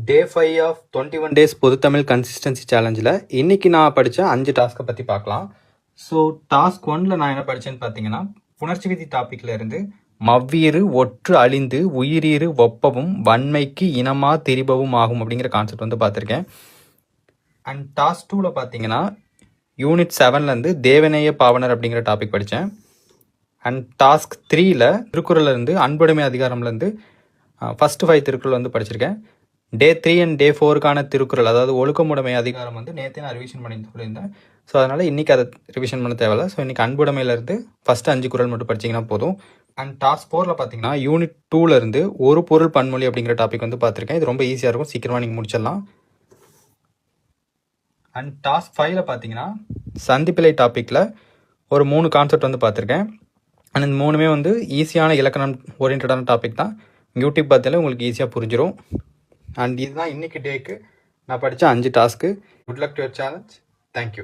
Day 5 of 21 days பொதுத்தமிழ் consistency சேலஞ்சில் இன்றைக்கி நான் படித்த 5 டாஸ்க்கை பற்றி பார்க்கலாம். ஸோ டாஸ்க் 1ல் நான் என்ன படித்தேன்னு பார்த்தீங்கன்னா, புணர்ச்சி விதி டாப்பிக்கில் இருந்து மவ்வீறு ஒற்று அழிந்து உயிரீறு ஒப்பவும் வன்மைக்கு இனமா திரிபவும் ஆகும் அப்படிங்கிற கான்செப்ட் வந்து பார்த்துருக்கேன். அண்ட் டாஸ்க் 2ல் பார்த்தீங்கன்னா யூனிட் 7லேருந்து தேவநேய பாவனர் அப்படிங்கிற டாபிக் படித்தேன். அண்ட் டாஸ்க் 3ல் திருக்குறள்லேருந்து அன்புடைமை அதிகாரம்லேருந்து ஃபஸ்ட்டு 5 திருக்குறள் வந்து படிச்சிருக்கேன். டே 3 அண்ட் டே 4க்கான திருக்குறள், அதாவது ஒழுக்கமுடைமை அதிகாரம் வந்து நேற்றே நான் ரிவிஷன் பண்ணி சொல்லியிருந்தேன். ஸோ அதனால் இன்றைக்கி அதை ரிவிஷன் பண்ண தேவையில்ல. ஸோ இன்றைக்கி அன்புடைமையிலேருந்து ஃபஸ்ட்டு 5 குறள் மட்டும் படிச்சிங்கன்னா போதும். அண்ட் டாஸ்க் 4ல் பார்த்தீங்கன்னா யூனிட் 2லேருந்து ஒரு பொருள் பன்மொழி அப்படிங்கிற டாபிக் வந்து பார்த்துருக்கேன். இது ரொம்ப ஈஸியாக இருக்கும், சீக்கிரமாக நீங்கள் முடிச்சிடலாம். அண்ட் டாஸ்க் 5ல் பார்த்தீங்கன்னா சந்திப்பிழை டாப்பிக்கில் ஒரு 3 கான்செப்ட் வந்து பார்த்துருக்கேன். அண்ட் இந்த 3மே வந்து ஈஸியான இலக்கணம் ஓரியன்டான டாபிக் தான். யூடியூப் பார்த்தாலே உங்களுக்கு ஈஸியாக புரிஞ்சிடும். அண்ட் இதுதான் இன்றைக்கி டேக்கு நான் படித்த 5 task. Good luck to your challenge. Thank you.